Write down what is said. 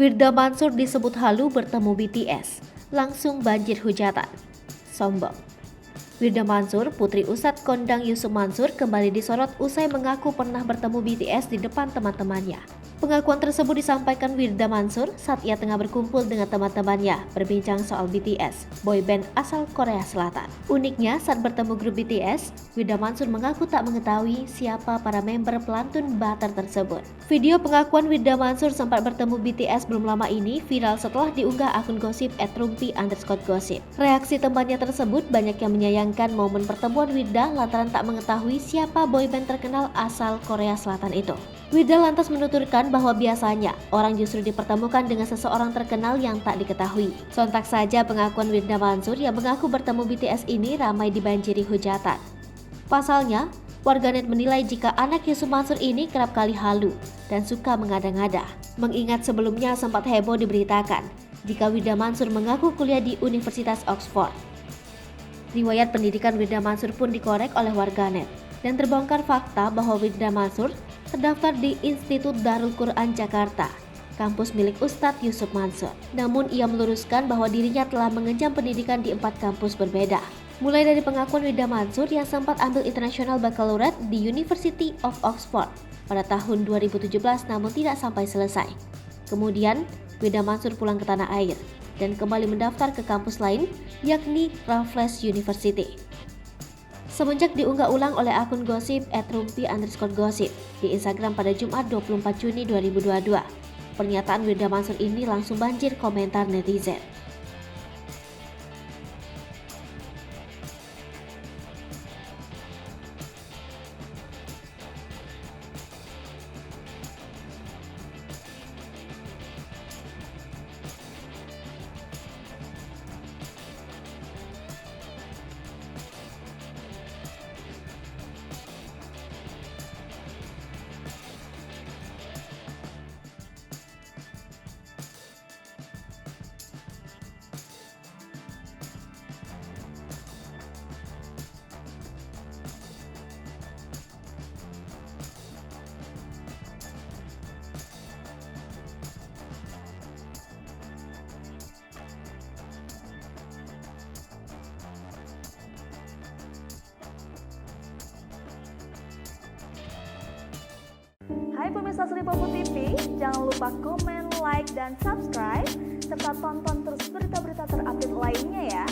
Firda Mansur disebut halu bertemu BTS, langsung banjir hujatan. Sombong. Firda Mansur, putri Ustadz kondang Yusuf Mansur, kembali disorot usai mengaku pernah bertemu BTS di depan teman-temannya. Pengakuan tersebut disampaikan Firda Mansur saat ia tengah berkumpul dengan teman-temannya berbincang soal BTS, boyband asal Korea Selatan. Uniknya, saat bertemu grup BTS, Firda Mansur mengaku tak mengetahui siapa para member pelantun Butter tersebut. Video pengakuan Firda Mansur sempat bertemu BTS belum lama ini viral setelah diunggah akun gosip @rumpi_gosip. Reaksi temannya tersebut banyak yang menyayangkan momen pertemuan Firda lantaran tak mengetahui siapa boyband terkenal asal Korea Selatan itu. Firda lantas menuturkan bahwa biasanya orang justru dipertemukan dengan seseorang terkenal yang tak diketahui. Sontak saja pengakuan Firda Mansur yang mengaku bertemu BTS ini ramai dibanjiri hujatan. Pasalnya, warganet menilai jika anak Yusuf Mansur ini kerap kali halu dan suka mengada-ngada. Mengingat sebelumnya sempat heboh diberitakan jika Firda Mansur mengaku kuliah di Universitas Oxford. Riwayat pendidikan Firda Mansur pun dikorek oleh warganet dan terbongkar fakta bahwa Firda Mansur terdaftar di Institut Darul Quran Jakarta, kampus milik Ustadz Yusuf Mansur. Namun ia meluruskan bahwa dirinya telah mengenyam pendidikan di 4 kampus berbeda. Mulai dari pengakuan Firda Mansur yang sempat ambil International Baccalaureate di University of Oxford pada tahun 2017 namun tidak sampai selesai. Kemudian, Firda Mansur pulang ke tanah air dan kembali mendaftar ke kampus lain yakni Raffles University. Semenjak diunggah ulang oleh akun gosip @rumpi_gosip di Instagram pada Jumat 24 Juni 2022, pernyataan Firda Mansur ini langsung banjir komentar netizen. Hai pemirsa Sri Popo TV, jangan lupa komen, like, dan subscribe, serta tonton terus berita-berita terupdate lainnya ya.